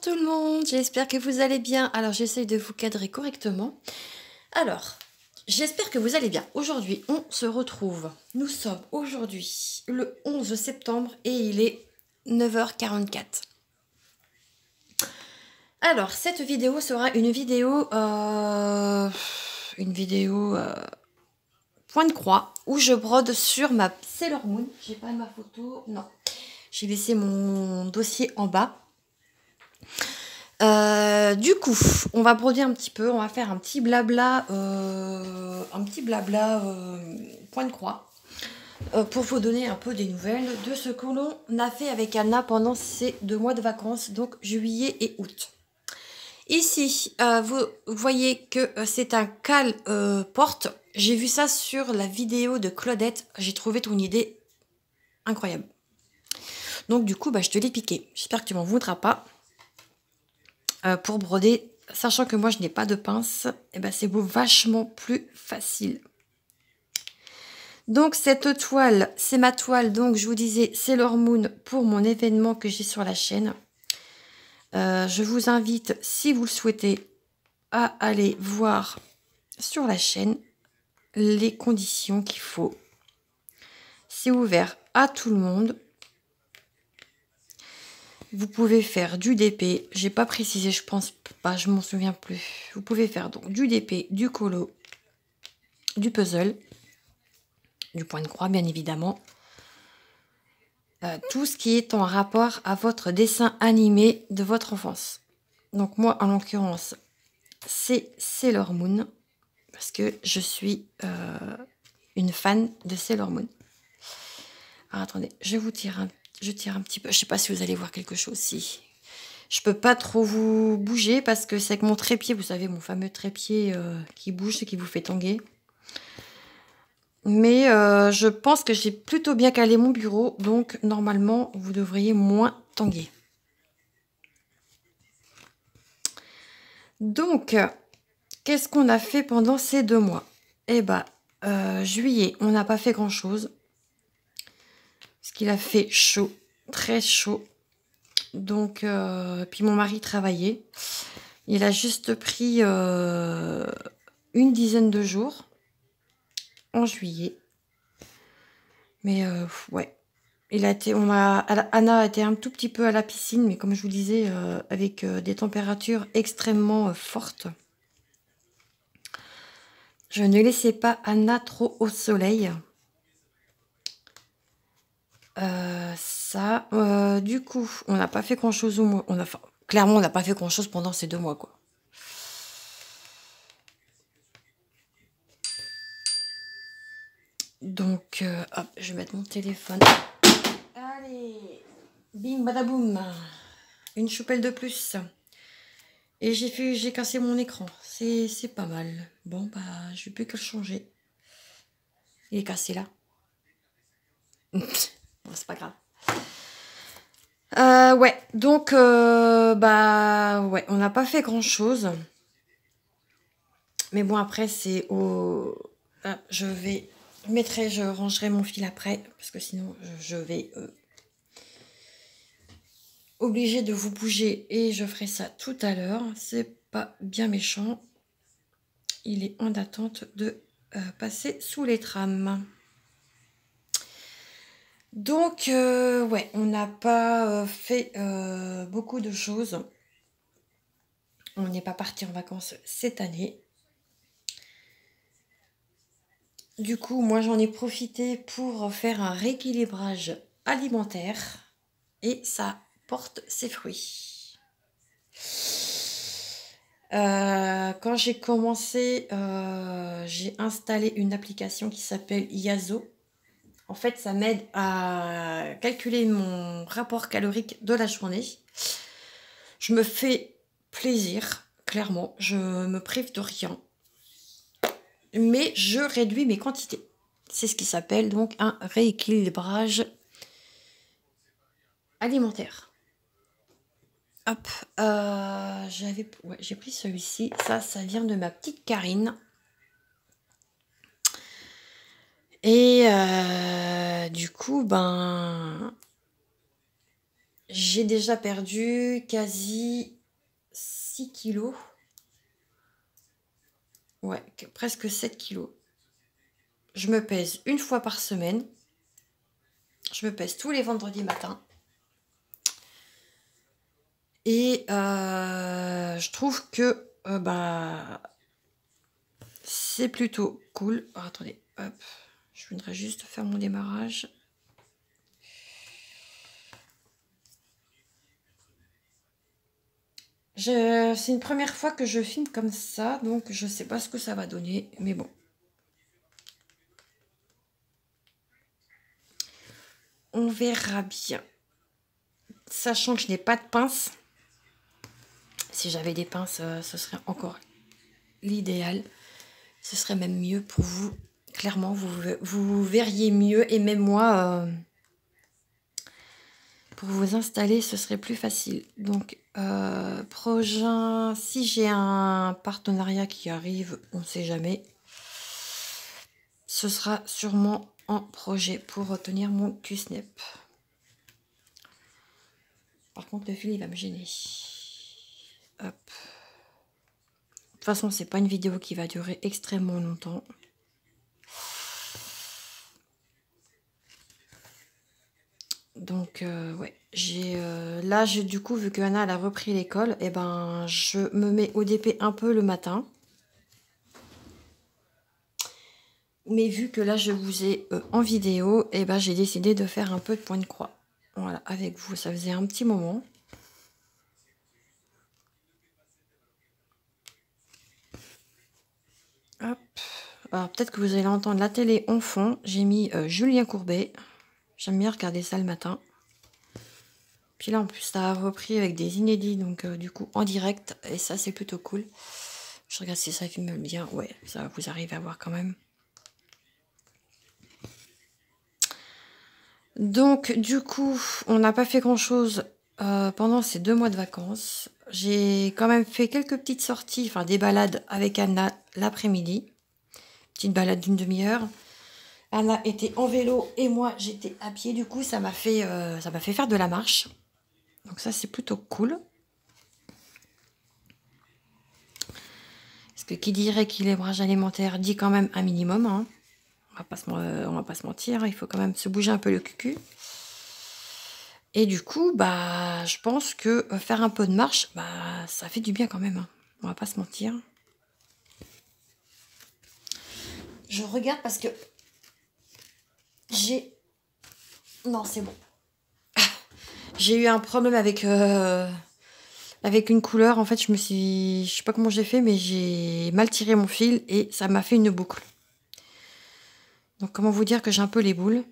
tout le monde, j'espère que vous allez bien. Alors j'essaye de vous cadrer correctement. Alors, j'espère que vous allez bien. Aujourd'hui, on se retrouve. Nous sommes aujourd'hui le 11 septembre et il est 9h44. Alors, cette vidéo sera une vidéo point de croix où je brode sur ma Sailor Moon. J'ai pas ma photo, non. J'ai laissé mon dossier en bas. Du coup, on va broder un petit peu, on va faire un petit blabla point de croix pour vous donner un peu des nouvelles de ce que l'on a fait avec Anna pendant ces 2 mois de vacances, donc juillet et août. Ici, vous voyez que c'est un cale porte. J'ai vu ça sur la vidéo de Claudette. J'ai trouvé ton idée incroyable. Donc du coup, je te l'ai piqué. J'espère que tu m'en voudras pas. Pour broder, sachant que moi je n'ai pas de pince, c'est vachement plus facile. Donc cette toile, c'est ma toile, donc je vous disais Sailor Moon pour mon événement que j'ai sur la chaîne. Je vous invite, si vous le souhaitez, à aller voir sur la chaîne les conditions qu'il faut. C'est ouvert à tout le monde. Vous pouvez faire du DP, j'ai pas précisé, je pense pas, je m'en souviens plus. Vous pouvez faire donc du DP, du colo, du puzzle, du point de croix bien évidemment. Tout ce qui est en rapport à votre dessin animé de votre enfance. Donc moi en l'occurrence c'est Sailor Moon parce que je suis une fan de Sailor Moon. Alors attendez, je tire un petit peu, je sais pas si vous allez voir quelque chose. Si je peux pas trop vous bouger parce que c'est avec mon trépied, vous savez, mon fameux trépied qui bouge et qui vous fait tanguer. Mais je pense que j'ai plutôt bien calé mon bureau, donc normalement vous devriez moins tanguer. Donc, qu'est-ce qu'on a fait pendant ces 2 mois? Juillet, on n'a pas fait grand-chose. Parce qu'il a fait chaud, très chaud. Donc, puis mon mari travaillait. Il a juste pris une dizaine de jours en juillet. Mais ouais. Anna a été un tout petit peu à la piscine, mais comme je vous disais, avec des températures extrêmement fortes. Je ne laissais pas Anna trop au soleil. Du coup, on n'a pas fait grand-chose au mois. Clairement, on n'a pas fait grand-chose pendant ces 2 mois, quoi. Donc, hop, je vais mettre mon téléphone. Allez, bing badaboum, une choupelle de plus. Et j'ai cassé mon écran. C'est pas mal. Bon, je vais plus que le changer. Il est cassé là. Bon, c'est pas grave. Ouais, donc, ouais, on n'a pas fait grand-chose. Mais bon, après, c'est au... Ah, je rangerai mon fil après, parce que sinon, je vais... obligée de vous bouger et je ferai ça tout à l'heure. C'est pas bien méchant. Il est en attente de passer sous les trams. Donc, ouais, on n'a pas fait beaucoup de choses. On n'est pas parti en vacances cette année. Du coup, moi, j'en ai profité pour faire un rééquilibrage alimentaire et ça porte ses fruits. Quand j'ai commencé, j'ai installé une application qui s'appelle Yazo. En fait, ça m'aide à calculer mon rapport calorique de la journée. Je me fais plaisir, clairement. Je me prive de rien. Mais je réduis mes quantités. C'est ce qui s'appelle donc un rééquilibrage alimentaire. Hop, j'ai pris celui-ci. Ça vient de ma petite Karine. Et du coup, j'ai déjà perdu quasi 6 kilos. Ouais, presque 7 kilos. Je me pèse une fois par semaine. Je me pèse tous les vendredis matins. Et je trouve que bah, c'est plutôt cool. Oh, attendez, hop. Je voudrais juste faire mon démarrage. C'est une première fois que je filme comme ça, donc je sais pas ce que ça va donner, mais bon. On verra bien. Sachant que je n'ai pas de pince. Si j'avais des pinces, ce serait encore l'idéal. Ce serait même mieux pour vous. Clairement, vous verriez mieux. Et même moi, pour vous installer, ce serait plus facile. Donc, prochain, si j'ai un partenariat qui arrive, on ne sait jamais. Ce sera sûrement un projet pour retenir mon Q-snap. Par contre, le fil, il va me gêner. Hop. De toute façon, c'est pas une vidéo qui va durer extrêmement longtemps. Donc, ouais. Là, du coup, vu que Anna elle a repris l'école, et ben, je me mets au DP un peu le matin. Mais vu que là, je vous ai en vidéo, et ben, j'ai décidé de faire un peu de point de croix. Voilà, avec vous, ça faisait un petit moment. Hop. Alors, peut-être que vous allez entendre la télé en fond. J'ai mis Julien Courbet. J'aime bien regarder ça le matin. Puis là, en plus, ça a repris avec des inédits, donc du coup, en direct. Et ça, c'est plutôt cool. Je regarde si ça filme bien. Ouais, ça, vous arrivez à voir quand même. Donc, du coup, on n'a pas fait grand-chose pendant ces 2 mois de vacances. J'ai quand même fait quelques petites sorties, enfin des balades avec Anna l'après-midi. Petite balade d'une demi-heure. Anna était en vélo et moi, j'étais à pied. Du coup, ça m'a fait faire de la marche. Donc ça, c'est plutôt cool. Parce que qui dirait l'équilibrage alimentaire dit quand même un minimum. Hein. On va pas se mentir, il faut quand même se bouger un peu le cul. Et du coup, bah, je pense que faire un peu de marche, bah, ça fait du bien quand même. Hein. On va pas se mentir. Je regarde parce que j'ai... Non, c'est bon. J'ai eu un problème avec une couleur. En fait, je sais pas comment j'ai fait, mais j'ai mal tiré mon fil et ça m'a fait une boucle. Donc, comment vous dire que j'ai un peu les boules.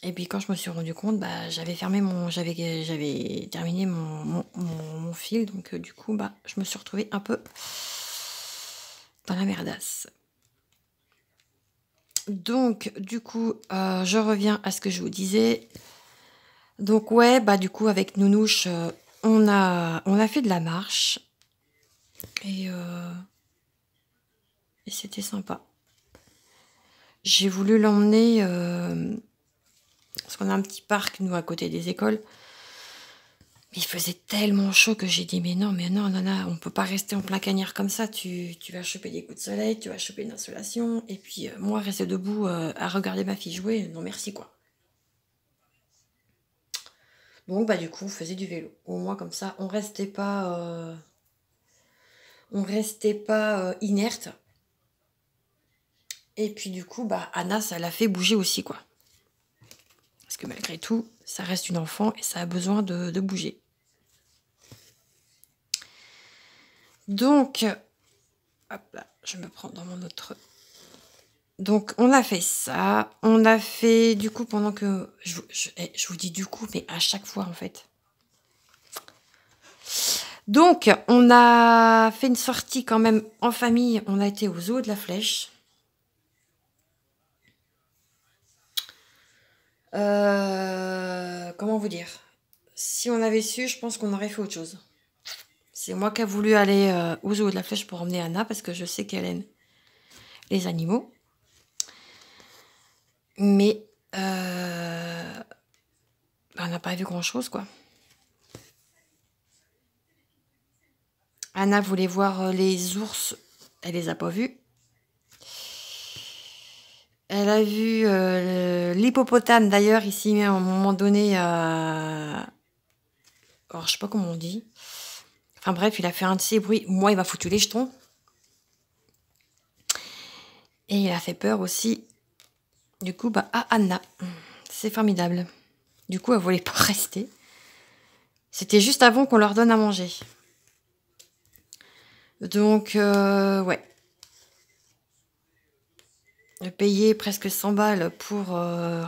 Et puis quand je me suis rendu compte, bah, j'avais terminé mon fil, donc du coup, bah, je me suis retrouvée un peu dans la merdasse. Donc, du coup, je reviens à ce que je vous disais. Donc, ouais, bah, du coup, avec Nounouche, on a fait de la marche. Et c'était sympa. J'ai voulu l'emmener, parce qu'on a un petit parc, nous, à côté des écoles. Il faisait tellement chaud que j'ai dit mais non, Nana, on peut pas rester en plein cagnard comme ça. Tu vas choper des coups de soleil, tu vas choper une insolation. Et puis moi, rester debout à regarder ma fille jouer, non merci quoi. Donc bah du coup, on faisait du vélo. Au moins comme ça, on restait pas inerte. Et puis du coup, bah Anna, ça l'a fait bouger aussi quoi. Parce que malgré tout, ça reste une enfant et ça a besoin de bouger. Donc, hop là, je me prends dans mon autre. Donc, on a fait ça. On a fait, du coup, pendant que... Je vous dis du coup, mais à chaque fois, en fait. Donc, on a fait une sortie quand même en famille. On a été au zoo de la Flèche. Comment vous dire? Si on avait su, je pense qu'on aurait fait autre chose. C'est moi qui ai voulu aller au zoo de la Flèche pour emmener Anna, parce que je sais qu'elle aime les animaux. Mais on n'a pas vu grand-chose, quoi. Anna voulait voir les ours. Elle les a pas vus. Elle a vu l'hippopotame d'ailleurs ici à un moment donné. Alors je sais pas comment on dit. Enfin bref, il a fait un de ces bruits. Moi, il m'a foutu les jetons. Et il a fait peur aussi. Du coup, bah, à Anna. C'est formidable. Du coup, elle voulait pas rester. C'était juste avant qu'on leur donne à manger. Donc, ouais. Payer presque 100 balles pour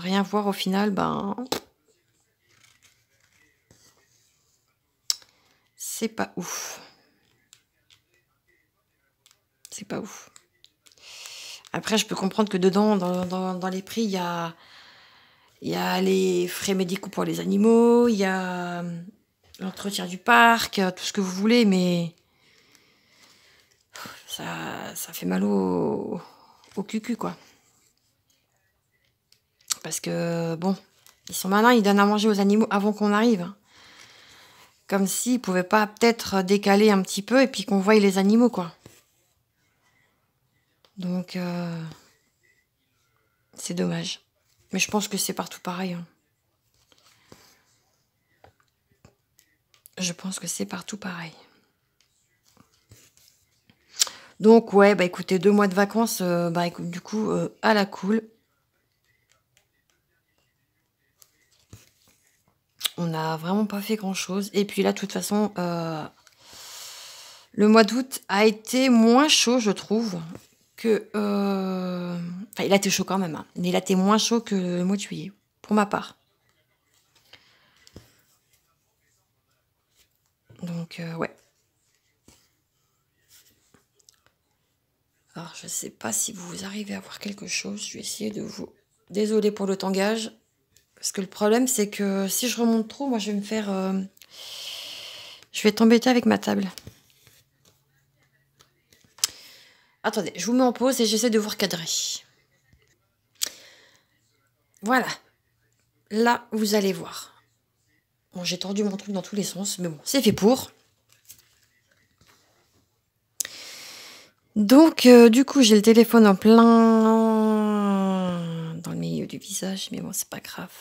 rien voir au final, ben... c'est pas ouf. C'est pas ouf. Après, je peux comprendre que dedans, dans les prix, il y a les frais médicaux pour les animaux, il y a l'entretien du parc, tout ce que vous voulez, mais ça fait mal au cucu, quoi. Parce que, bon, ils sont malins, ils donnent à manger aux animaux avant qu'on arrive. Comme s'ils ne pouvaient pas peut-être décaler un petit peu et puis qu'on voie les animaux, quoi. Donc, c'est dommage. Mais je pense que c'est partout pareil. Hein. Je pense que c'est partout pareil. Donc, ouais, bah écoutez, 2 mois de vacances, bah écoute, du coup, à la cool. On n'a vraiment pas fait grand-chose. Et puis là, de toute façon, le mois d'août a été moins chaud, je trouve, que... Enfin, il a été chaud quand même, hein, mais il a été moins chaud que le mois de juillet, pour ma part. Donc, ouais. Alors, je sais pas si vous arrivez à voir quelque chose. Je vais essayer de vous... Désolée pour le tangage. Parce que le problème, c'est que si je remonte trop, moi, je vais me faire... Je vais t'embêter avec ma table. Attendez, je vous mets en pause et j'essaie de vous recadrer. Voilà. Là, vous allez voir. Bon, j'ai tordu mon truc dans tous les sens, mais bon, c'est fait pour. Donc, du coup, j'ai le téléphone en plein... dans le milieu du visage, mais bon, c'est pas grave.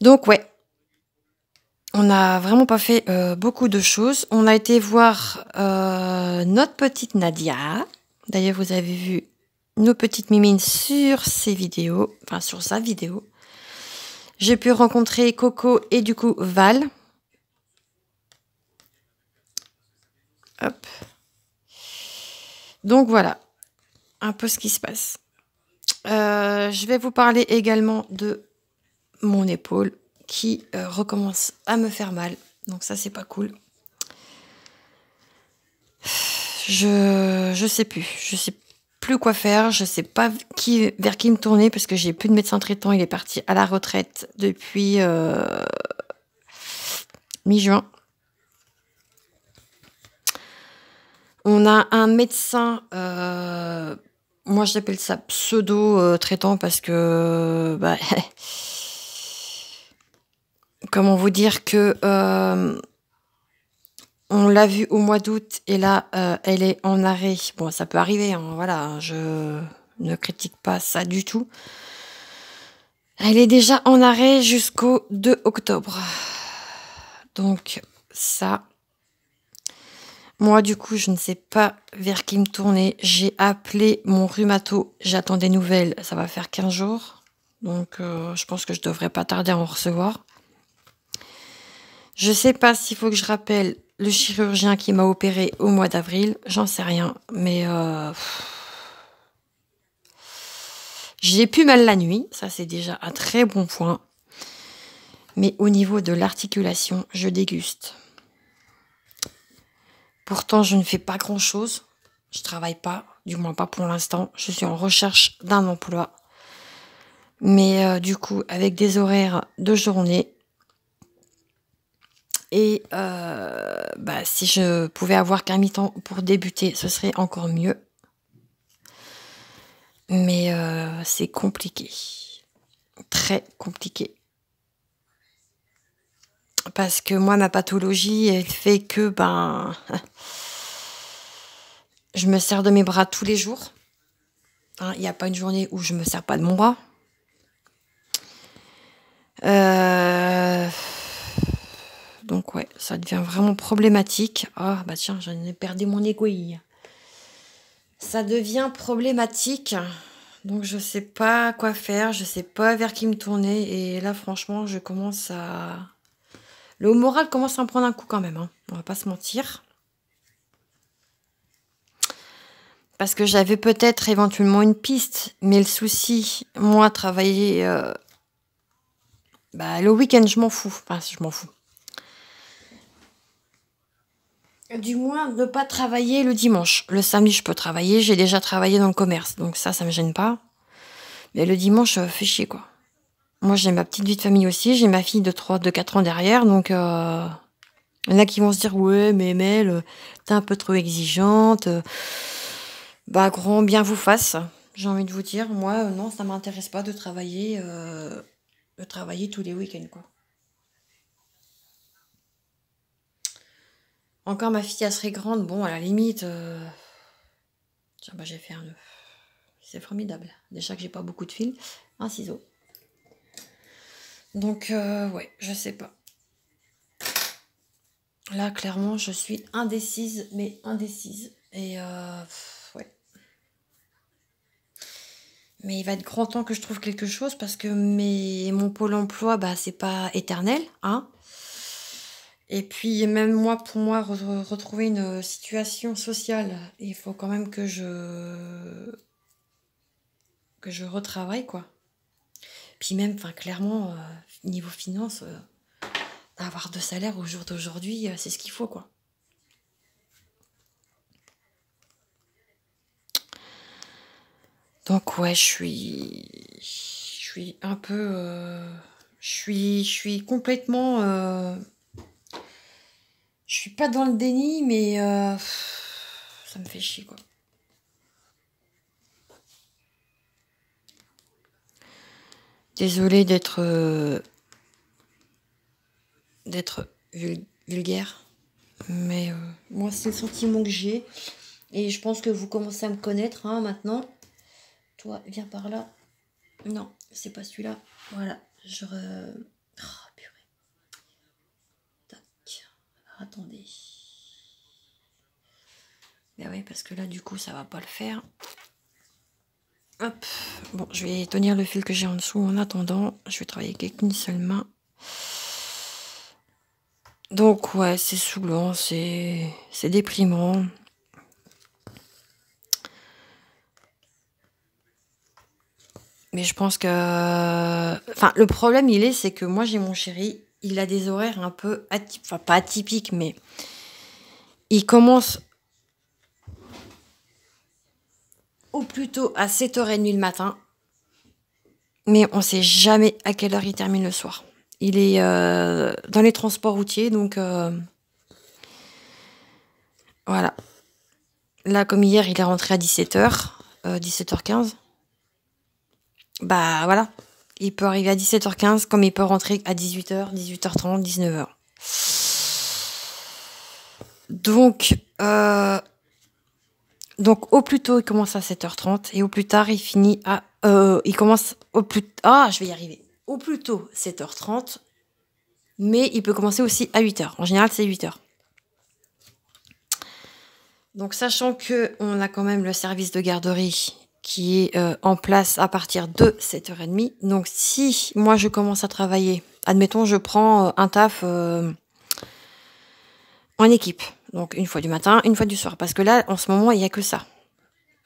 Donc, ouais. On n'a vraiment pas fait beaucoup de choses. On a été voir notre petite Nadia. D'ailleurs, vous avez vu nos petites mimines sur ses vidéos, enfin sur sa vidéo. J'ai pu rencontrer Coco et du coup Val. Hop. Donc voilà, un peu ce qui se passe. Je vais vous parler également de mon épaule qui recommence à me faire mal. Donc ça, c'est pas cool. Je sais plus. Je sais plus quoi faire. Je sais pas vers qui me tourner parce que j'ai plus de médecin traitant. Il est parti à la retraite depuis mi-juin. On a un médecin, moi j'appelle ça pseudo-traitant parce que, bah, comment vous dire que on l'a vue au mois d'août et là, elle est en arrêt. Bon, ça peut arriver, hein, voilà, je ne critique pas ça du tout. Elle est déjà en arrêt jusqu'au 2 octobre. Donc ça... Moi, du coup, je ne sais pas vers qui me tourner. J'ai appelé mon rhumato. J'attends des nouvelles. Ça va faire 15 jours. Donc, je pense que je devrais pas tarder à en recevoir. Je sais pas s'il faut que je rappelle le chirurgien qui m'a opéré au mois d'avril. J'en sais rien. Mais j'ai plus mal la nuit. Ça, c'est déjà un très bon point. Mais au niveau de l'articulation, je déguste. Pourtant, je ne fais pas grand-chose. Je travaille pas, du moins pas pour l'instant. Je suis en recherche d'un emploi. Mais du coup, avec des horaires de journée. Et bah, si je pouvais avoir qu'un mi-temps pour débuter, ce serait encore mieux. Mais c'est compliqué. Très compliqué. Parce que moi, ma pathologie, elle fait que je me sers de mes bras tous les jours. Hein, il n'y a pas une journée où je me sers pas de mon bras. Donc ouais, ça devient vraiment problématique. Ah bah tiens, j'en ai perdu mon aiguille. Ça devient problématique. Donc je sais pas quoi faire, je sais pas vers qui me tourner. Et là franchement, je commence à... Le moral commence à me prendre un coup quand même, hein. On va pas se mentir. Parce que j'avais peut-être éventuellement une piste. Mais le souci, moi, travailler... le week-end, je m'en fous. Enfin, je m'en fous. Du moins, ne pas travailler le dimanche. Le samedi, je peux travailler. J'ai déjà travaillé dans le commerce. Donc ça me gêne pas. Mais le dimanche, fait chier, quoi. Moi, j'ai ma petite vie de famille aussi. J'ai ma fille de 4 ans derrière. Donc, il y en a qui vont se dire, ouais, mais Mel, t'es un peu trop exigeante. Grand bien vous fasse. J'ai envie de vous dire, moi, non, ça m'intéresse pas de travailler tous les week-ends, quoi. Encore ma fille, elle serait grande. Bon, à la limite... Tiens, j'ai fait un nœud. C'est formidable. Déjà que j'ai pas beaucoup de fil. Un ciseau. Donc, ouais, je sais pas. Là, clairement, je suis indécise, mais indécise. Et, ouais. Mais il va être grand temps que je trouve quelque chose parce que mon pôle emploi, c'est pas éternel, hein. Et puis, même moi, pour moi, retrouver une situation sociale, il faut quand même que je retravaille, quoi. Puis même, clairement, niveau finance, avoir 2 salaires au jour d'aujourd'hui, c'est ce qu'il faut, quoi. Donc ouais, je suis un peu... je suis complètement... je suis pas dans le déni, mais ça me fait chier, quoi. Désolée d'être vulgaire, mais moi, c'est le sentiment que j'ai. Et je pense que vous commencez à me connaître, hein, maintenant. Toi, viens par là. Non, c'est pas celui-là. Voilà, oh, purée. Tac. Attendez. Ben oui, parce que là, du coup, ça va pas le faire. Hop. Bon, je vais tenir le fil que j'ai en dessous. En attendant, je vais travailler avec une seule main. Donc, ouais, c'est saoulant, c'est déprimant. Mais je pense que... Enfin, le problème, c'est que moi, j'ai mon chéri. Il a des horaires un peu atypiques. Enfin, pas atypiques, mais... Il commence au plus tôt à 7h30 le matin. Mais on sait jamais à quelle heure il termine le soir. Il est dans les transports routiers, donc... voilà. Là, comme hier, il est rentré à 17h. 17h15. Voilà. Il peut arriver à 17h15, comme il peut rentrer à 18h, 18h30, 19h. Donc, au plus tôt, il commence à 7h30 et au plus tard, il finit à... il commence au plus... Ah, je vais y arriver. Au plus tôt, 7h30, mais il peut commencer aussi à 8h. En général, c'est 8h. Donc, sachant qu'on a quand même le service de garderie qui est en place à partir de 7h30. Donc, si moi, je commence à travailler, admettons, je prends un taf en équipe. Donc, une fois du matin, une fois du soir. Parce que là, en ce moment, il n'y a que ça.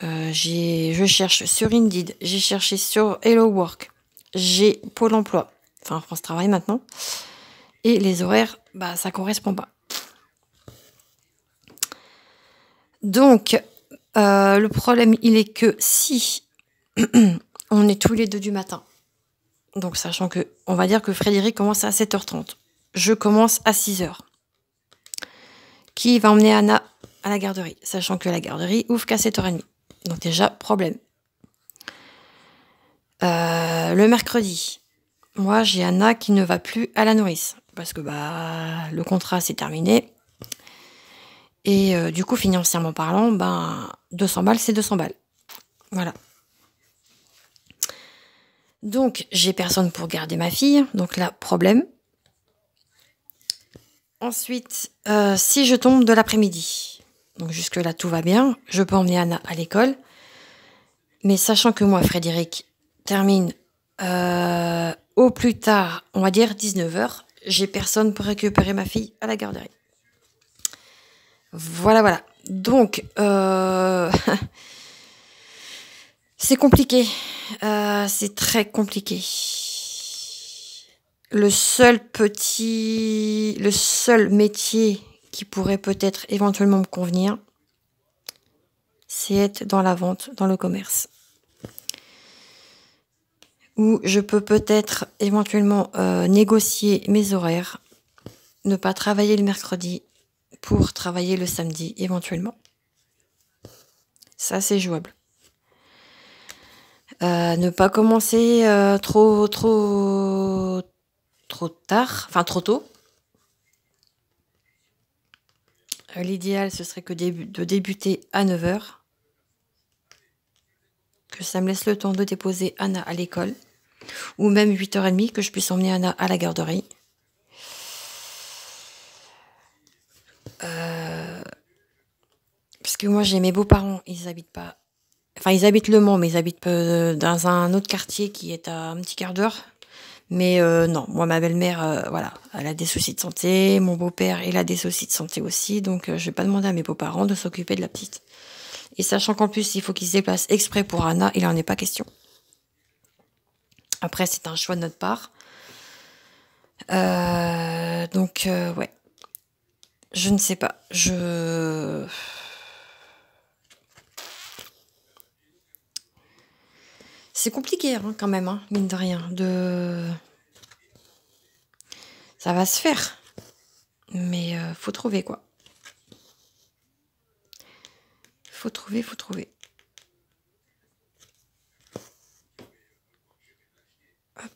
Je cherche sur Indeed, j'ai cherché sur Hello Work, j'ai Pôle emploi, enfin France Travail maintenant. Et les horaires, ça correspond pas. Donc, le problème, il est que si on est tous les deux du matin, donc sachant que, on va dire que Frédéric commence à 7h30, je commence à 6h. Qui va emmener Anna à la garderie, sachant que la garderie ouvre qu'à 7h30. Donc déjà, problème. Le mercredi, moi, j'ai Anna qui ne va plus à la nourrice. parce que bah le contrat s'est terminé. Et du coup, financièrement parlant, ben 200 balles, c'est 200 balles. Voilà. Donc, j'ai personne pour garder ma fille. Donc là, problème. Ensuite, si je tombe de l'après-midi, donc jusque-là, tout va bien. Je peux emmener Anna à l'école. Mais sachant que moi, Frédéric, termine au plus tard, on va dire 19h, j'ai personne pour récupérer ma fille à la garderie. Voilà, voilà. Donc, c'est compliqué. C'est très compliqué. Le seul métier qui pourrait peut-être éventuellement me convenir, c'est être dans la vente, dans le commerce. Où je peux peut-être éventuellement négocier mes horaires, ne pas travailler le mercredi pour travailler le samedi éventuellement. Ça, c'est jouable. Ne pas commencer trop tard, enfin trop tôt. L'idéal, ce serait de débuter à 9h. Que ça me laisse le temps de déposer Anna à l'école. Ou même 8h30, que je puisse emmener Anna à la garderie. Parce que moi, j'ai mes beaux-parents, ils habitent pas... Enfin, ils habitent Le Mans, mais ils habitent dans un autre quartier qui est à un petit quart d'heure. Mais non, moi, ma belle-mère, voilà, elle a des soucis de santé. Mon beau-père, il a des soucis de santé aussi. Donc, je vais pas demander à mes beaux-parents de s'occuper de la petite. Et sachant qu'en plus, il faut qu'ils se déplacent exprès pour Anna, il en est pas question. Après, c'est un choix de notre part. Donc, ouais. Je ne sais pas. C'est compliqué hein, quand même, hein, mine de rien. Ça va se faire. Mais faut trouver quoi. Faut trouver. Hop.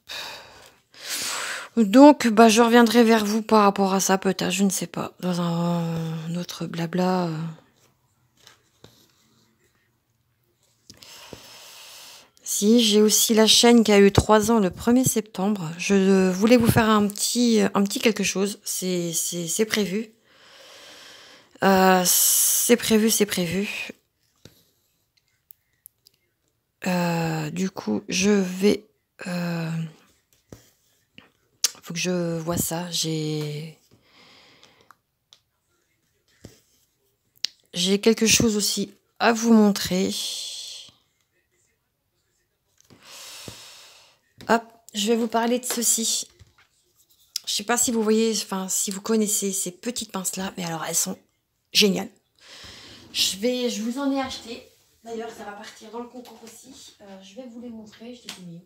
Donc, bah, je reviendrai vers vous par rapport à ça, peut-être, je ne sais pas, dans un autre blabla. Si, j'ai aussi la chaîne qui a eu 3 ans le 1er septembre. Je voulais vous faire un petit quelque chose. C'est prévu. C'est prévu. Du coup, je vais... faut que je vois ça. J'ai quelque chose aussi à vous montrer. Hop, je vais vous parler de ceci. Je sais pas si vous voyez, enfin si vous connaissez ces petites pinces là, mais alors elles sont géniales. Je vous en ai acheté. D'ailleurs, ça va partir dans le concours aussi. Je vais vous les montrer. Je les ai mis.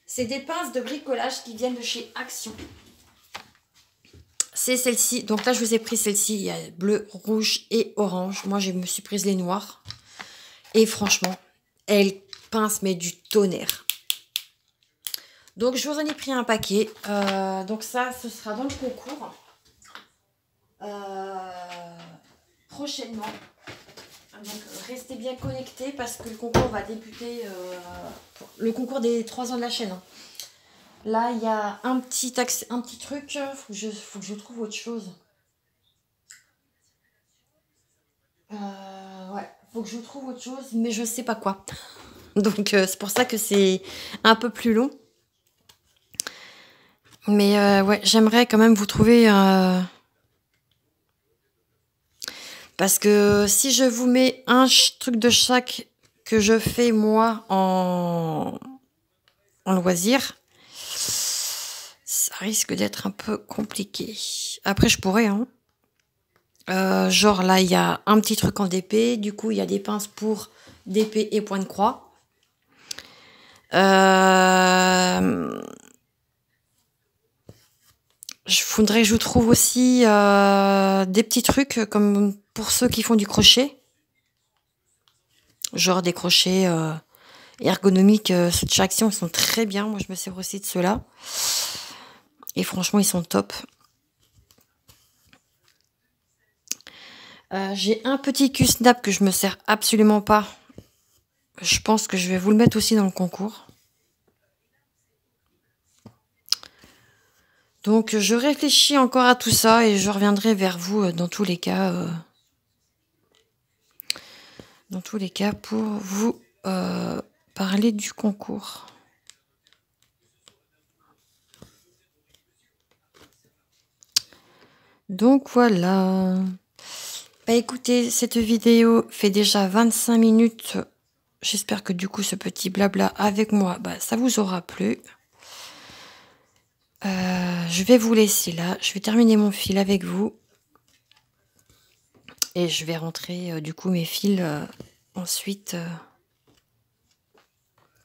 C'est des pinces de bricolage qui viennent de chez Action. C'est celle-ci. Donc là, je vous ai pris celle-ci. Il y a bleu, rouge et orange. Moi, je me suis prise les noires. Et franchement, elle pince mais du tonnerre. Donc, je vous en ai pris un paquet. Donc ça, ce sera dans le concours. Prochainement. Donc, restez bien connectés parce que le concours va débuter. Le concours des 3 ans de la chaîne. Hein. Là, il y a un petit truc. Faut que je trouve autre chose. Ouais, faut que je trouve autre chose, mais je sais pas quoi. Donc, c'est pour ça que c'est un peu plus long. Mais ouais, j'aimerais quand même vous trouver... Parce que si je vous mets un truc de chaque que je fais moi en loisir, ça risque d'être un peu compliqué. Après, je pourrais, hein. Genre là, il y a un petit truc en DP. Du coup, il y a des pinces pour DP et point de croix. Je voudrais que je vous trouve aussi des petits trucs comme pour ceux qui font du crochet. Genre des crochets ergonomiques ceux de chez Action, ils sont très bien. Moi, je me sers aussi de ceux-là. Et franchement, ils sont top. J'ai un petit Q-Snap que je me sers absolument pas. Je pense que je vais vous le mettre aussi dans le concours. Donc, je réfléchis encore à tout ça et je reviendrai vers vous dans tous les cas. Pour vous parler du concours. Donc, voilà. Bah écoutez, cette vidéo fait déjà 25 minutes. J'espère que du coup, ce petit blabla avec moi, bah, ça vous aura plu. Je vais vous laisser là. Je vais terminer mon fil avec vous. Et je vais rentrer du coup mes fils ensuite.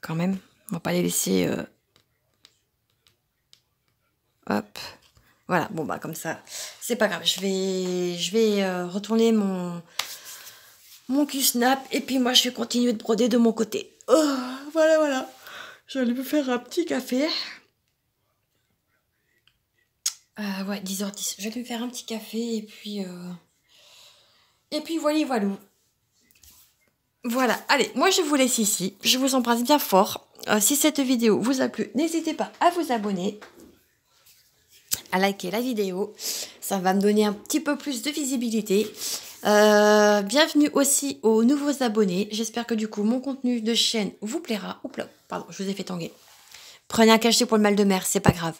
Quand même. On va pas les laisser. Hop. Voilà. Bon bah comme ça. C'est pas grave. Je vais retourner mon Q-Snap. Et puis moi je vais continuer de broder de mon côté. Oh, voilà. Je vais me faire un petit café. Ouais, 10h10. Je vais me faire un petit café et puis voilà. Voilà, allez, moi je vous laisse ici. Je vous embrasse bien fort. Si cette vidéo vous a plu, n'hésitez pas à vous abonner, à liker la vidéo. Ça va me donner un petit peu plus de visibilité. Bienvenue aussi aux nouveaux abonnés. J'espère que du coup mon contenu de chaîne vous plaira. Oups là, pardon, je vous ai fait tanguer. Prenez un cachet pour le mal de mer, c'est pas grave.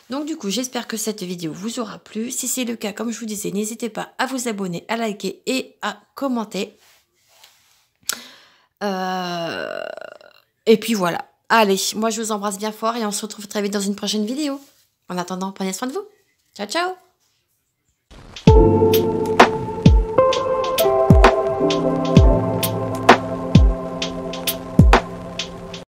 Donc du coup, j'espère que cette vidéo vous aura plu. Si c'est le cas, comme je vous disais, n'hésitez pas à vous abonner, à liker et à commenter. Et puis voilà. Allez, moi je vous embrasse bien fort et on se retrouve très vite dans une prochaine vidéo. En attendant, prenez soin de vous. Ciao, ciao!